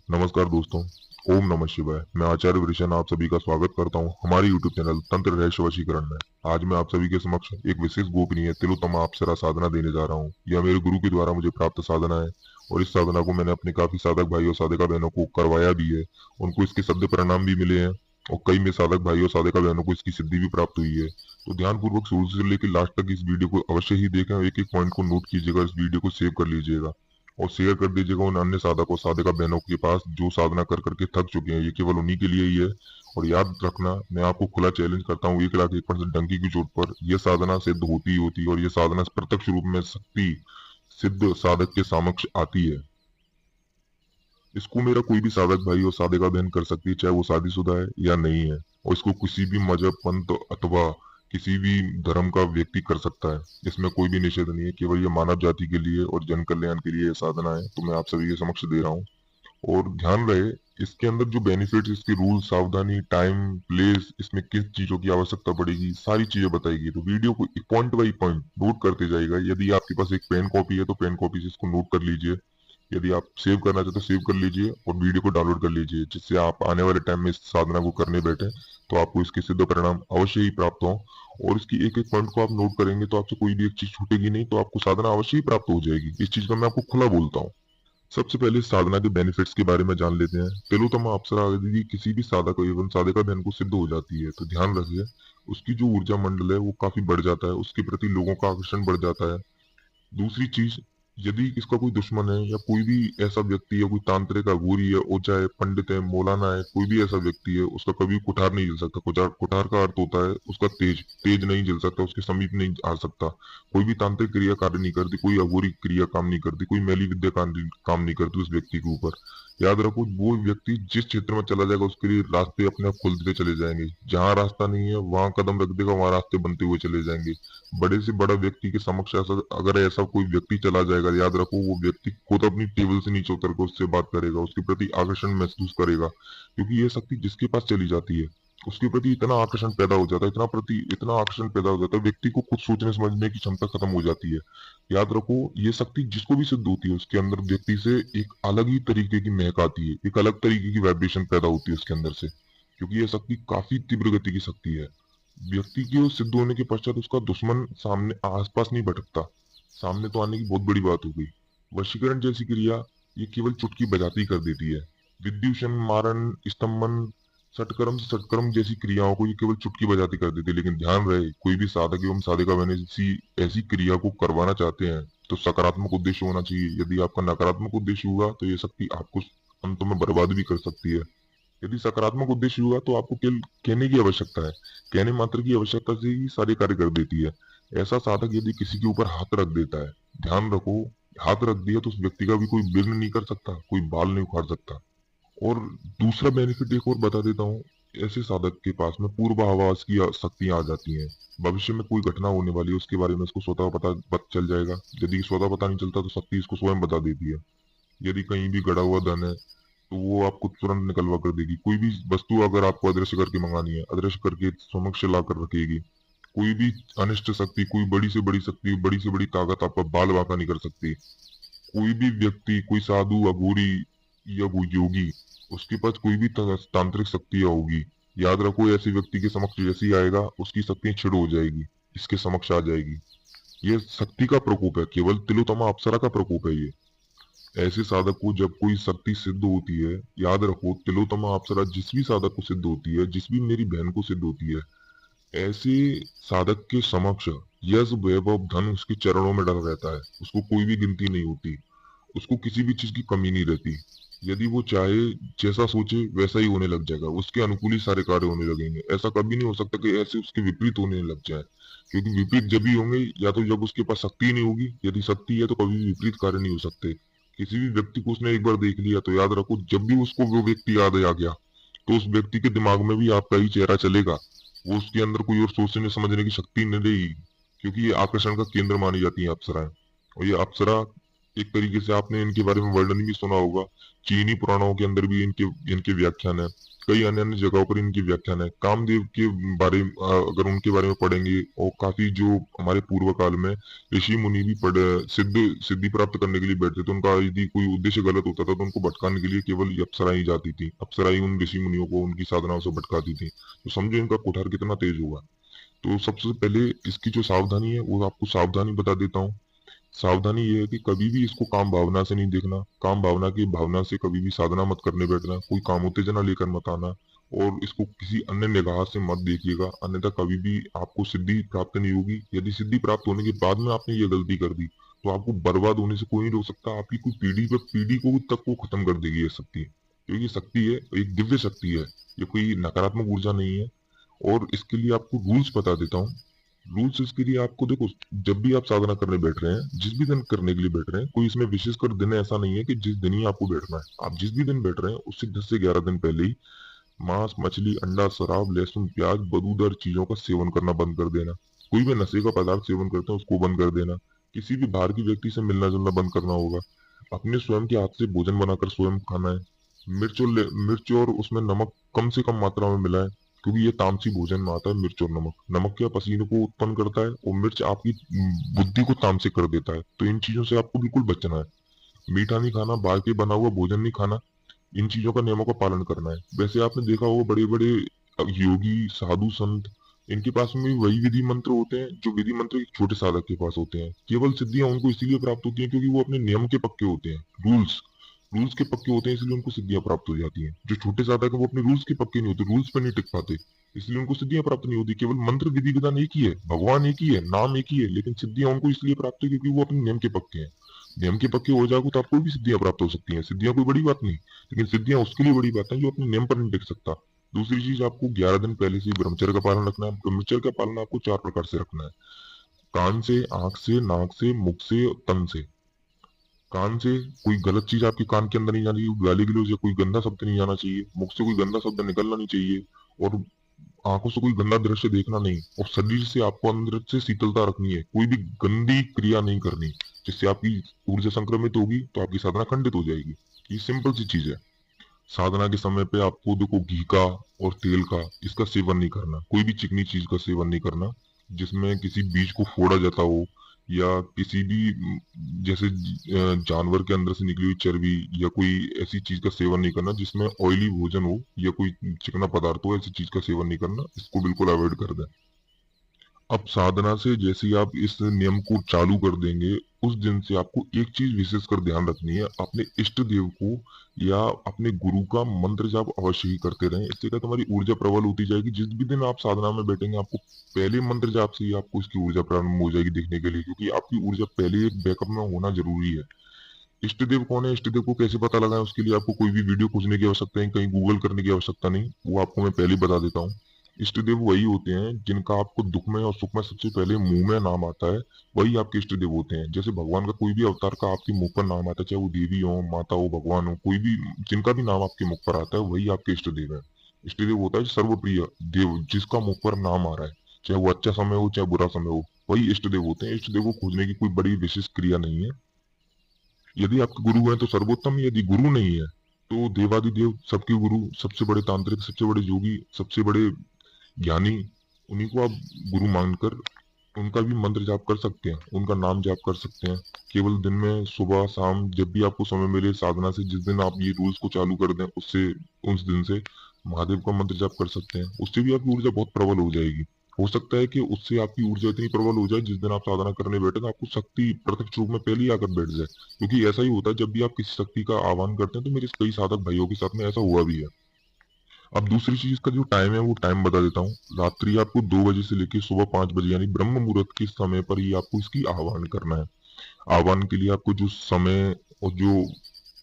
नमस्कार दोस्तों। ओम नमः शिवाय। मैं आचार्य वृषण आप सभी का स्वागत करता हूं हमारे यूट्यूब चैनल तंत्र रहस्य वशीकरण में। आज मैं आप सभी के समक्ष एक विशेष गोपनीय तिलोत्तमा अप्सरा साधना देने जा रहा हूं। यह मेरे गुरु के द्वारा मुझे प्राप्त साधना है और इस साधना को मैंने अपने काफी साधक भाई और साधिका बहनों को करवाया भी है। उनको इसके सद्य परिणाम भी मिले हैं और कई में साधक भाई और साधिका बहनों को इसकी सिद्धि भी प्राप्त हुई है। तो ध्यानपूर्वक शुरू से लेकर लास्ट तक इस वीडियो को अवश्य ही देखें और एक एक पॉइंट को नोट कीजिएगा। इस वीडियो को सेव कर लीजिएगा और शेयर कर दीजिएगा उन अन्य साधक और साधिका बहनों के पास जो साधना कर करके थक चुके हैं। ये केवल उन्हीं के लिए ही है। और याद रखना, मैं आपको खुला चैलेंज करता हूँ 1,01% डंकी की चोट पर यह साधना सिद्ध होती ही होती है और यह साधना प्रत्यक्ष रूप में शक्ति सिद्ध साधक के समक्ष आती है। इसको मेरा कोई भी साधक भाई और साधिका बहन कर सकती है, चाहे वो शादीशुदा है या नहीं है। और इसको किसी भी मजहब, पंथ अथवा किसी भी धर्म का व्यक्ति कर सकता है। इसमें कोई भी निषेध नहीं है। केवल ये मानव जाति के लिए और जन कल्याण के लिए यह साधना है, तो मैं आप सभी के समक्ष दे रहा हूँ। और ध्यान रहे, इसके अंदर जो बेनिफिट्स, इसके रूल, सावधानी, टाइम, प्लेस, इसमें किस चीजों की आवश्यकता पड़ेगी, सारी चीजें बताएगी। तो वीडियो को पॉइंट बाई पॉइंट नोट करते जाएगा। यदि आपके पास एक पेन कॉपी है तो पेन कॉपी से इसको नोट कर लीजिए। यदि आप सेव करना चाहते तो सेव कर लीजिए और वीडियो को डाउनलोड कर लीजिए, जिससे आप आने वाले टाइम में इस साधना को करने बैठे तो आपको इसके सिद्ध परिणाम अवश्य ही प्राप्त हो। और इसकी एक एक पॉइंट को आप नोट करेंगे तो आपसे कोई भी एक चीज छूटेगी नहीं, तो आपको साधना अवश्य ही प्राप्त हो जाएगी। इस चीज का मैं आपको खुला बोलता हूँ। सबसे पहले इस साधना के बेनिफिट्स के बारे में जान लेते हैं। तिलोत्तमा अप्सरा यदि किसी भी साधक एवं साधिका बहन को सिद्ध हो जाती है तो ध्यान रखिए, उसकी जो ऊर्जा मंडल है वो काफी बढ़ जाता है, उसके प्रति लोगों का आकर्षण बढ़ जाता है। दूसरी चीज, यदि इसका कोई दुश्मन है या कोई भी ऐसा व्यक्ति है, कोई तांत्रिक, अघोरी है, ओझा है, पंडित है, मौलाना है, कोई भी ऐसा व्यक्ति है, उसका कभी कुठार नहीं जल सकता। कुठार कुठार का अर्थ होता है उसका तेज तेज नहीं जल सकता, उसके समीप नहीं आ सकता। कोई भी तांत्रिक क्रिया कार्य नहीं करती, कोई अघोरी क्रिया काम नहीं करती, कोई मैली विद्या काम नहीं करती उस व्यक्ति के ऊपर। याद रखो, वो व्यक्ति जिस क्षेत्र में चला जाएगा उसके लिए रास्ते अपने आप खुलते चले जाएंगे। जहां रास्ता नहीं है वहां कदम रख देगा, वहां रास्ते बनते हुए चले जाएंगे। बड़े से बड़ा व्यक्ति के समक्ष अगर ऐसा कोई व्यक्ति चला जाएगा, याद रखो वो व्यक्ति खुद अपनी टेबल से नीचे उतर कर उससे बात करेगा, उसके प्रति आकर्षण महसूस करेगा। क्योंकि ये शक्ति जिसके पास चली जाती है उसके प्रति इतना आकर्षण पैदा हो जाता है, इतना आकर्षण पैदा हो जाता है, व्यक्ति को खुद सोचने समझने की क्षमता खत्म हो जाती है। याद रखो, ये शक्ति जिसको भी सिद्ध होती है उसके अंदर व्यक्ति से एक अलग ही तरीके की महक आती है, एक अलग तरीके की वाइब्रेशन पैदा होती है उसके अंदर से। क्योंकि यह शक्ति काफी तीव्र गति की शक्ति है। व्यक्ति के सिद्ध होने के पश्चात उसका दुश्मन सामने आसपास नहीं भटकता। सामने तो आने की बहुत बड़ी बात हो गई। वशीकरण जैसी क्रिया ये केवल चुटकी बजाती कर देती है। विद्युषण, मारण, स्तंभन, सटकर्म जैसी क्रियाओं को ये केवल चुटकी बजाती कर देती है। लेकिन ध्यान रहे, कोई भी साधक एवं साधिका बहन ऐसी क्रिया को करवाना चाहते हैं तो सकारात्मक उद्देश्य होना चाहिए। यदि आपका नकारात्मक उद्देश्य होगा तो ये शक्ति आपको अंत में बर्बाद भी कर सकती है। यदि सकारात्मक उद्देश्य हुआ तो आपको केवल कहने की आवश्यकता है, कहने मात्र की आवश्यकता से ही सारे कार्य कर देती है। ऐसा साधक यदि किसी के ऊपर हाथ रख देता है, ध्यान रखो, हाथ रख दिया तो उस व्यक्ति का भी कोई विघ्न नहीं कर सकता, कोई बाल नहीं उखाड़ सकता। और दूसरा बेनिफिट एक और बता देता हूँ, ऐसे साधक के पास में पूर्वाभास की शक्तियां आ जाती हैं। भविष्य में कोई घटना होने वाली है उसके बारे में उसको स्वतः पता चल जाएगा। यदि स्वतः पता नहीं चलता तो शक्ति इसको स्वयं बता देती है। यदि कहीं भी गड़ा हुआ धन है तो वो आपको तुरंत निकलवा कर देगी। कोई भी वस्तु अगर आपको अदृश्य करके मंगानी है, अदृश्य करके समक्ष ला कर रखेगी। कोई भी अनिष्ट शक्ति, कोई बड़ी से बड़ी शक्ति, बड़ी से बड़ी ताकत आपका बाल बांका नहीं कर सकती। कोई भी व्यक्ति, कोई साधु, अघोरी या वो योगी, उसके पास कोई भी तांत्रिक शक्तियां होगी, याद रखो ऐसे व्यक्ति के समक्ष जैसे ही आएगा उसकी शक्तियां छिड़ हो जाएगी, इसके समक्ष आ जाएगी। ये शक्ति का प्रकोप है, केवल तिलोत्तमा अप्सरा का प्रकोप है ये। ऐसे साधक को जब कोई शक्ति सिद्ध होती है, याद रखो तिलोत्तमा अप्सरा जिस भी साधक को सिद्ध होती है, जिस भी मेरी बहन को सिद्ध होती है, ऐसे साधक के समक्ष यश, वैभव, धन उसके चरणों में डला रहता है। उसको कोई भी गिनती नहीं होती, उसको किसी भी चीज की कमी नहीं रहती। यदि वो चाहे जैसा सोचे वैसा ही होने लग जाएगा, उसके अनुकूल ही सारे कार्य होने लगेंगे। ऐसा कभी नहीं हो सकता कि ऐसे उसके विपरीत होने लग जाए, क्योंकि विपरीत जब भी होंगे या तो जब उसके पास शक्ति नहीं होगी, यदि शक्ति है तो कभी भी विपरीत कार्य नहीं हो सकते। किसी भी व्यक्ति को उसने एक बार देख लिया तो याद रखो, जब भी उसको वो व्यक्ति याद आ गया तो उस व्यक्ति के दिमाग में भी आपका ही चेहरा चलेगा। वो उसके अंदर कोई और सोचने समझने की शक्ति नहीं रहेगी, क्योंकि ये आकर्षण का केंद्र मानी जाती है अप्सराएं। और ये अप्सरा एक तरीके से आपने इनके बारे में वर्णन भी सुना होगा। चीनी पुराणों के अंदर भी इनके इनके व्याख्यान है। कई अन्य अन्य जगहों पर इनकी व्याख्यान है। कामदेव के बारे में अगर उनके बारे में पढ़ेंगे, और काफी जो हमारे पूर्व काल में ऋषि मुनि भी सिद्धि प्राप्त करने के लिए बैठते थे, उनका यदि कोई उद्देश्य गलत होता था तो उनको भटकाने के लिए केवल अप्सराएं ही जाती थी। अप्सराएं उन ऋषि मुनियों को उनकी साधनाओं से भटकाती थी। तो समझो इनका कुठार कितना तेज होगा। तो सबसे पहले इसकी जो सावधानी है वो आपको सावधानी बता देता हूँ। सावधानी ये है कि कभी भी इसको काम भावना से नहीं देखना। काम भावना की भावना से कभी भी साधना मत करने बैठना। कोई काम उत्तेजना लेकर मत आना। और इसको किसी अन्य निगाह से मत देखिएगा, अन्यथा कभी भी आपको सिद्धि प्राप्त नहीं होगी। यदि सिद्धि प्राप्त होने के बाद में आपने ये गलती कर दी तो आपको बर्बाद होने से कोई नहीं रोक सकता। आपकी कोई पीढ़ी पर पीढ़ी को तक वो खत्म कर देगी ये शक्ति। तो ये शक्ति है, एक दिव्य शक्ति है। ये कोई नकारात्मक ऊर्जा नहीं है। और इसके लिए आपको रूल्स बता देता हूँ। रूल्स इसके लिए आपको देखो, जब भी आप साधना करने बैठ रहे हैं, जिस भी दिन करने के लिए बैठ रहे हैं, कोई इसमें विशेषकर दिन ऐसा नहीं है कि जिस दिन ही आपको बैठना है। आप जिस भी दिन बैठ रहे हैं उससे 10 से 11 दिन पहले ही मांस मछली अंडा शराब लहसुन प्याज बदबूदार चीजों का सेवन करना बंद कर देना। कोई भी नशे का पदार्थ सेवन करते हैं उसको बंद कर देना। किसी भी बाहर की व्यक्ति से मिलना जुलना बंद करना होगा। अपने स्वयं के हाथ से भोजन बनाकर स्वयं खाना है। मिर्च और उसमें नमक कम से कम मात्रा में मिलाएं, क्योंकि ये तामसी भोजन में आता है। मिर्च और नमक, नमक क्या पसीने को उत्पन्न करता है और मिर्च आपकी बुद्धि को तामसिक कर देता है। तो इन चीजों से आपको बिल्कुल बचना है। मीठा नहीं खाना, बाहर के बना हुआ भोजन नहीं खाना। इन चीजों का नियमों का पालन करना है। वैसे आपने देखा होगा बड़े बड़े योगी साधु संत, इनके पास में भी वही विधि मंत्र होते हैं जो विधि मंत्र एक छोटे साधक के पास होते हैं। केवल सिद्धियां उनको इसीलिए प्राप्त होती हैं क्योंकि वो अपने नियम के पक्के होते हैं। रूल्स रूल्स के पक्के होते हैं, इसलिए उनको सिद्धियां प्राप्त हो जाती हैं। जो छोटे साधक है वो अपने रूल्स के पक्के नहीं होते, रूल्स पर नहीं टिक पाते, इसलिए उनको सिद्धियां प्राप्त नहीं होती। केवल मंत्र विधि विधान एक ही है, भगवान एक ही है, नाम एक ही है, लेकिन सिद्धियां उनको इसलिए प्राप्त है क्योंकि वो अपने नियम के पक्के हैं। नियम के पक्के हो जाओगे तो आपको भी सिद्धियां प्राप्त हो सकती हैं। सिद्धियां कोई बड़ी बात नहीं, लेकिन सिद्धियां उसके लिए बड़ी बात है जो अपने नियम पर नहीं टिक सकता। दूसरी चीज, आपको 11 दिन पहले से ही ब्रह्मचर्य का पालन रखना है। ब्रह्मचर्य का पालन आपको 4 प्रकार से रखना है। कान से, आंख से, नाक से, मुख से, तन से। कान से कोई गलत चीज आपके कान के अंदर नहीं जानी चाहिए, गाली गलौज या कोई गंदा शब्द नहीं जाना चाहिए। मुख से कोई गंदा शब्द निकलना नहीं चाहिए। और आंखों से कोई गंदा दृश्य देखना नहीं। और शरीर से आपको अंदर से शीतलता रखनी है, कोई भी गंदी क्रिया नहीं करनी, जिससे आपकी ऊर्जा संक्रमित होगी तो आपकी साधना खंडित हो जाएगी। ये सिंपल सी चीज है। साधना के समय पे आपको देखो घी का और तेल का इसका सेवन नहीं करना। कोई भी चिकनी चीज का सेवन नहीं करना जिसमें किसी बीज को फोड़ा जाता हो, या किसी भी जैसे जानवर के अंदर से निकली हुई चर्बी या कोई ऐसी चीज का सेवन नहीं करना जिसमें ऑयली भोजन हो या कोई चिकना पदार्थ हो। ऐसी चीज का सेवन नहीं करना, इसको बिल्कुल अवॉइड कर दें। अब साधना से जैसे ही आप इस नियम को चालू कर देंगे, उस दिन से आपको एक चीज विशेष कर ध्यान रखनी है। अपने इष्ट देव को या अपने गुरु का मंत्र जाप अवश्य ही करते रहें। इससे क्या तुम्हारी ऊर्जा प्रबल होती जाएगी। जिस भी दिन आप साधना में बैठेंगे आपको पहले मंत्र जाप से ही आपको इसकी ऊर्जा प्रारंभ हो जाएगी दिखने के लिए, क्योंकि आपकी ऊर्जा पहले एक बैकअप में होना जरूरी है। इष्ट देव कौन है, इष्ट देव को कैसे पता लगाएं, उसके लिए आपको कोई भी वीडियो खोजने की आवश्यकता नहीं, कहीं गूगल करने की आवश्यकता नहीं। वो आपको मैं पहले बता देता हूँ। इष्ट देव वही होते हैं जिनका आपको दुख में और सुख में सबसे पहले मुंह में नाम आता है, वही आपके इष्ट देव होते हैं। जैसे भगवान का कोई भी अवतार का आपके मुख पर नाम आता है, चाहे वो देवी हो, माता हो, भगवान हो, कोई भी जिनका भी नाम आपके मुख पर आता है वही आपके इष्ट देव है। इष्ट देव होता है सर्वप्रिय देव, जिसका मुख पर नाम आ रहा है, चाहे वो अच्छा समय हो चाहे बुरा समय हो, वही इष्ट देव होते हैं। इष्ट देव को खोजने की कोई बड़ी विशेष क्रिया नहीं है। यदि आपके गुरु हैं तो सर्वोत्तम, यदि गुरु नहीं है तो देवादिदेव सबके गुरु, सबसे बड़े तांत्रिक, सबसे बड़े योगी, सबसे बड़े ज्ञानी, उन्हीं को आप गुरु मानकर उनका भी मंत्र जाप कर सकते हैं, उनका नाम जाप कर सकते हैं। केवल दिन में सुबह शाम जब भी आपको समय मिले साधना से, जिस दिन आप ये रूल्स को चालू कर दें उससे उस दिन से महादेव का मंत्र जाप कर सकते हैं। उससे भी आपकी ऊर्जा बहुत प्रबल हो जाएगी। हो सकता है कि उससे आपकी ऊर्जा इतनी प्रबल हो जाए जिस दिन आप साधना करने बैठे तो आपको शक्ति प्रत्यक्ष रूप में पहले ही आकर बैठ जाए। क्योंकि ऐसा ही होता है, जब भी आप किसी शक्ति का आह्वान करते हैं तो मेरे कई साधक भाइयों के साथ में ऐसा हुआ भी है। अब दूसरी चीज का जो टाइम है वो टाइम बता देता हूँ। रात्रि आपको 2 बजे से लेकर सुबह 5 बजे यानी ब्रह्म मुहूर्त के समय पर ही आपको इसकी आह्वान करना है। आह्वान के लिए आपको जो समय और जो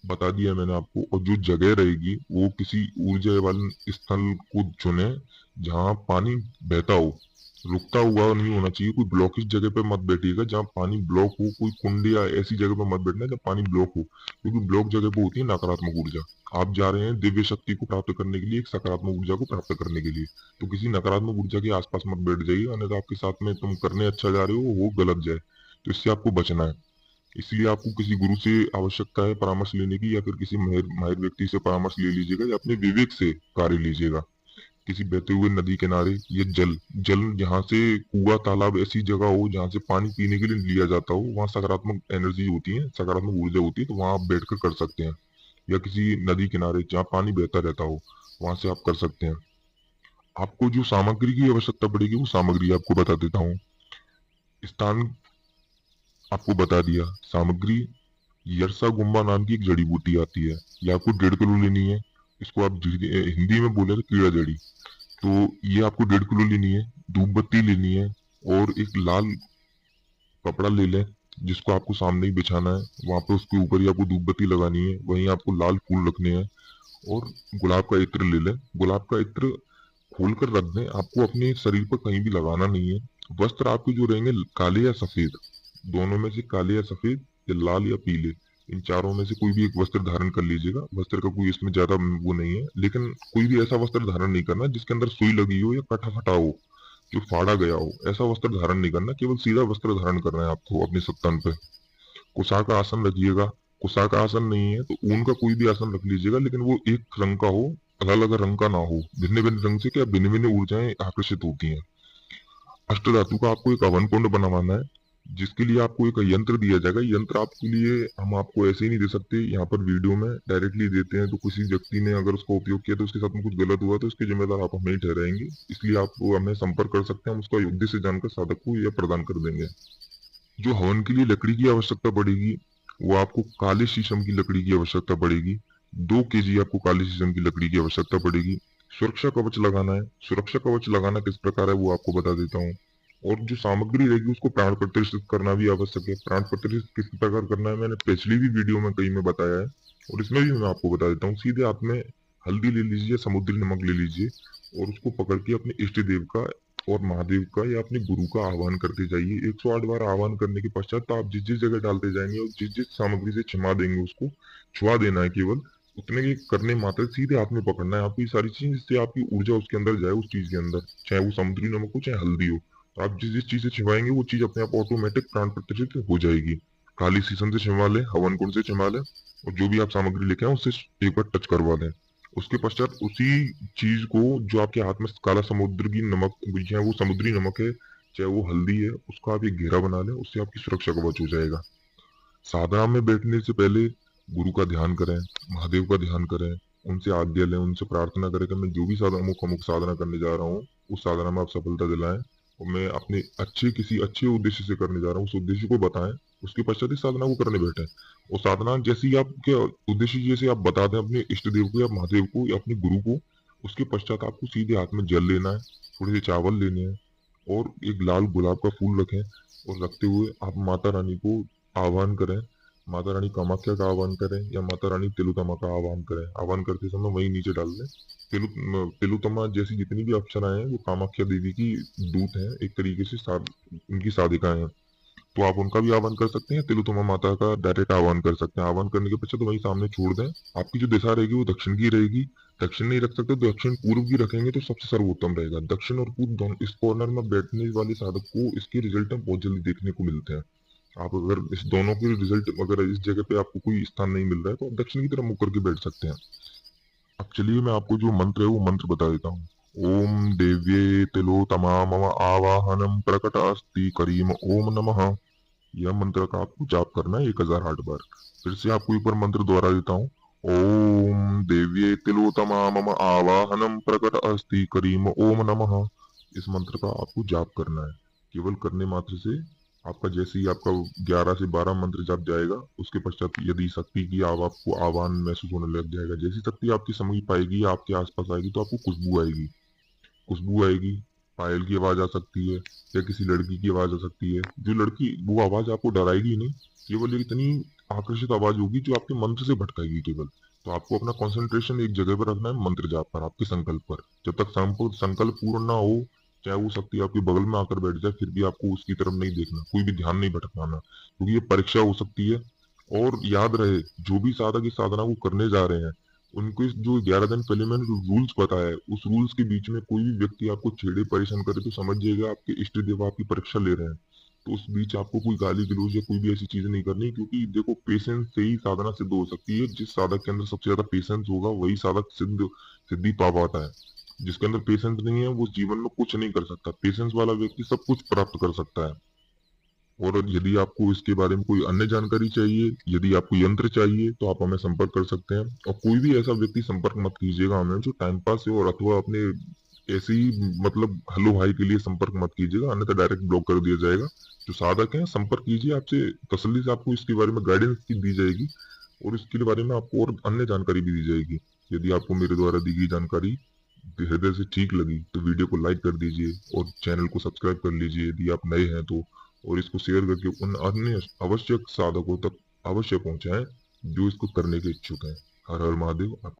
बता दिया मैंने आपको, और जो जगह रहेगी वो किसी ऊर्जा वाले स्थल को चुने जहाँ पानी बहता हो, रुकता हुआ नहीं होना चाहिए। कोई ब्लॉकिश जगह पे मत बैठिएगा जहाँ पानी ब्लॉक हो, कोई कुंड या ऐसी जगह पे मत बैठना जहाँ पानी ब्लॉक हो, क्योंकि ब्लॉक जगह पे होती है नकारात्मक ऊर्जा। आप जा रहे हैं दिव्य शक्ति को प्राप्त करने के लिए, एक सकारात्मक ऊर्जा को प्राप्त करने के लिए, तो किसी नकारात्मक ऊर्जा के आसपास मत बैठ जाइए, अन्यथा आपके साथ में तुम करने अच्छा जा रहे हो वो गलत जाए। तो इससे आपको बचना है। इसलिए आपको किसी गुरु से आवश्यकता है परामर्श लेने की, या फिर किसी माहिर माहिर व्यक्ति से परामर्श ले लीजिएगा, या अपने विवेक से कार्य लीजिएगा। किसी बहते हुए नदी किनारे ये जल जल जहाँ से कुआं तालाब ऐसी जगह हो जहाँ से पानी पीने के लिए लिया जाता हो, वहाँ सकारात्मक एनर्जी होती है, सकारात्मक ऊर्जा होती है, तो वहाँ आप बैठकर कर सकते हैं। या किसी नदी किनारे जहाँ पानी बहता रहता हो, वहां से आप कर सकते हैं। आपको जो सामग्री की आवश्यकता पड़ेगी वो सामग्री आपको बता देता हूँ। स्थान आपको बता दिया। सामग्री यरसा गुम्बा नाम की एक जड़ी बूटी आती है, ये आपको 1.5 किलो लेनी है। इसको आप हिंदी में बोले तो कीड़ा जड़ी। तो ये आपको 1.5 किलो लेनी है। धूप बत्ती लेनी है, और एक लाल कपड़ा ले लें जिसको आपको सामने ही बिछाना है। वहां पे उसके ऊपर ही आपको धूप बत्ती लगानी है, वहीं आपको लाल फूल रखने हैं। और गुलाब का इत्र ले लें। गुलाब का इत्र खोल कर रख दें, आपको अपने शरीर पर कहीं भी लगाना नहीं है। वस्त्र आपके जो रहेंगे काले या सफेद, दोनों में से काले या सफेद, या लाल या पीले, इन चारों में से कोई भी एक वस्त्र धारण कर लीजिएगा। वस्त्र का कोई इसमें ज्यादा वो नहीं है, लेकिन कोई भी ऐसा वस्त्र धारण नहीं करना जिसके अंदर सुई लगी हो या कटा फटा हो, जो फाड़ा गया हो, ऐसा वस्त्र धारण नहीं करना। केवल सीधा वस्त्र धारण करना है आपको अपने तन पे। कुशा का आसन रखिएगा। कुशा का आसन नहीं है तो ऊन का कोई भी आसन रख लीजिएगा, लेकिन वो एक रंग का हो, अलग अलग रंग का ना हो। भिन्न भिन्न रंग से क्या भिन्न भिन्न ऊर्जाएं आकर्षित होती हैं। अष्ट धातु का आपको एक हवन कुंड बनवाना है, जिसके लिए आपको एक यंत्र दिया जाएगा। यंत्र आपके लिए हम आपको ऐसे ही नहीं दे सकते, यहाँ पर वीडियो में डायरेक्टली देते हैं। तो किसी व्यक्ति ने अगर उसका उपयोग किया तो उसके साथ में कुछ गलत हुआ तो उसके जिम्मेदार आप हमें ही ठहराएंगे। इसलिए आप हमें संपर्क कर सकते हैं, हम उसका उद्देश्य जानकर साधक को यह प्रदान कर देंगे। जो हवन के लिए लकड़ी की आवश्यकता पड़ेगी, वो आपको काले शीशम की लकड़ी की आवश्यकता पड़ेगी। 2 kg आपको काले शीशम की लकड़ी की आवश्यकता पड़ेगी। सुरक्षा कवच लगाना है। सुरक्षा कवच लगाना किस प्रकार है वो आपको बता देता हूँ। और जो सामग्री रहेगी उसको प्राण प्रतिष्ठित करना भी आवश्यक है। प्राण प्रतिष्ठित किस प्रकार करना है मैंने पिछली भी वीडियो में कहीं में बताया है, और इसमें भी मैं आपको बता देता हूँ। सीधे हाथ में हल्दी ले लीजिए, समुद्री नमक ले लीजिए, और उसको पकड़ के अपने इष्ट देव का और महादेव का या अपने गुरु का आह्वान करते जाइए। 108 बार आह्वान करने के पश्चात तो आप जिस जिस जगह डालते जाएंगे और जिस जिस सामग्री से क्षमा देंगे उसको छुआ देना है। केवल उतने के करने मात्र सीधे हाथ में पकड़ना है आपको ये सारी चीज, जिससे आपकी ऊर्जा उसके अंदर जाए, उस चीज के अंदर, चाहे वो समुद्री नमक हो चाहे हल्दी हो। तो आप जिस जिस चीज से छिवाएंगे वो चीज अपने आप ऑटोमेटिक प्राण प्रतिष्ठित हो जाएगी। काली शीशम से छिवा लें, हवन कुंड से छिवा लें, और जो भी आप सामग्री लेके आए उससे एक बार टच करवा दें। उसके पश्चात उसी चीज को, जो आपके हाथ में काला समुद्र की नमक, चाहे वो समुद्री नमक है चाहे वो हल्दी है, उसका आप एक घेरा बना लें, उससे आपकी सुरक्षा कवच हो जाएगा। साधना में बैठने से पहले गुरु का ध्यान करें, महादेव का ध्यान करें, उनसे आज्ञा लें, उनसे प्रार्थना करें कि मैं जो भी साधना अमुक अमुक साधना करने जा रहा हूँ उस साधना में आप सफलता दिलाएं, और मैं अपने किसी अच्छे उद्देश्य से करने जा रहा हूँ उस उद्देश्य को बताएं। उसके पश्चात इस साधना को करने बैठे। और साधना जैसी आपके उद्देश्य जैसे आप बता दें अपने इष्ट देव को या महादेव को या अपने गुरु को, उसके पश्चात आपको सीधे हाथ में जल लेना है, थोड़े से चावल लेने हैं, और एक लाल गुलाब का फूल रखें। और रखते हुए आप माता रानी को आह्वान करें। माता रानी कामाख्या का आह्वान करें या माता रानी तिलोत्तमा का आह्वान करें। आह्वान करते समय वही नीचे डाल दें। तिलोत्तमा जैसी जितनी भी अप्सराएं हैं वो कामाख्या देवी की दूत हैं, एक तरीके से उनकी साधिकाएं हैं। तो आप उनका भी आह्वान कर सकते हैं, तिलोत्तमा माता का डायरेक्ट आह्वान कर सकते हैं। आह्वान करने के पश्चात तो वही सामने छोड़ दें। आपकी जो दिशा रहेगी वो दक्षिण की रहेगी। दक्षिण नहीं रख सकते तो दक्षिण पूर्व की रखेंगे तो सबसे सर्वोत्तम रहेगा। दक्षिण और पूर्व दोनों इस कॉर्नर में बैठने वाले साधक को इसके रिजल्ट बहुत जल्दी देखने को मिलते हैं। आप अगर इस दोनों के रिजल्ट, अगर इस जगह पे आपको कोई स्थान नहीं मिल रहा है तो आप दक्षिण की तरफ मुख करके बैठ सकते हैं। अब चलिए मैं आपको जो मंत्र है वो मंत्र बता देता हूँ। ओम देव्ये तिलोत्तमा मम आवाहनम प्रकट अस्ति करीम ओम नमः। यह मंत्र का आपको जाप करना है 1008 बार। फिर से आपको एक बार मंत्र दोहरा देता हूँ। ओम देव्ये तिलोत्तमा मम आवाहनम प्रकट अस्ति करीम ओम नमः। इस मंत्र का आपको जाप करना है। केवल करने मात्र से आपका, जैसे ही आपका 11 से 12 मंत्र जाप जाएगा, उसके पश्चात यदि शक्ति की आपको आह्वान महसूस होने लग जाएगा। जैसी शक्ति आपकी समझ पाएगी, आपके आसपास आएगी, तो आपको खुशबू आएगी। खुशबू आएगी, पायल की आवाज आ सकती है, या किसी लड़की की आवाज आ सकती है। जो लड़की, वो आवाज आपको डराएगी नहीं, केवल एक इतनी आकर्षित आवाज होगी जो आपके मंत्र से भटकाएगी केवल। तो आपको अपना कंसंट्रेशन एक जगह पर रखना है, मंत्र जाप पर, आपके संकल्प पर। जब तक संकल्प पूर्ण ना हो, चाहे वो शक्ति आपके बगल में आकर बैठ जाए, फिर भी आपको उसकी तरफ नहीं देखना, कोई भी ध्यान नहीं भटकाना, क्योंकि ये परीक्षा हो सकती है। और याद रहे, जो भी साधक इस साधना को करने जा रहे हैं, उनको इस जो 11 दिन पहले मैंने जो रूल्स बताया है, उस रूल्स के बीच में कोई भी व्यक्ति आपको छेड़े परेशान करे तो समझिएगा आपके इष्ट देव आपकी परीक्षा ले रहे हैं। तो उस बीच आपको कोई गाली गलौज या कोई भी ऐसी चीज नहीं करनी, क्योंकि देखो पेशेंस से ही साधना सिद्ध हो सकती है। जिस साधक के अंदर सबसे ज्यादा पेशेंस होगा वही साधक सिद्धि पा पाता है। जिसके अंदर पेशेंस नहीं है वो जीवन में कुछ नहीं कर सकता। पेशेंस वाला व्यक्ति सब कुछ प्राप्त कर सकता है। और यदि आपको इसके बारे में कोई अन्य जानकारी चाहिए, यदि आपको यंत्र चाहिए, तो आप हमें संपर्क कर सकते हैं। और कोई भी ऐसा व्यक्ति संपर्क मत कीजिएगा हमें जो टाइम पास है, और अथवा अपने ऐसे ही मतलब हेलो हाई के लिए संपर्क मत कीजिएगा, अन्यथा डायरेक्ट ब्लॉक कर दिया जाएगा। जो साधक है संपर्क कीजिए, आपसे तसल्ली से आपको इसके बारे में गाइडेंस दी जाएगी, और इसके बारे में आपको और अन्य जानकारी भी दी जाएगी। यदि आपको मेरे द्वारा दी गई जानकारी हृदय से ठीक लगी तो वीडियो को लाइक कर दीजिए और चैनल को सब्सक्राइब कर लीजिए यदि आप नए हैं तो। और इसको शेयर करके उन अन्य आवश्यक साधकों तक अवश्य पहुंचाएं जो इसको करने के इच्छुक हैं। हर हर महादेव।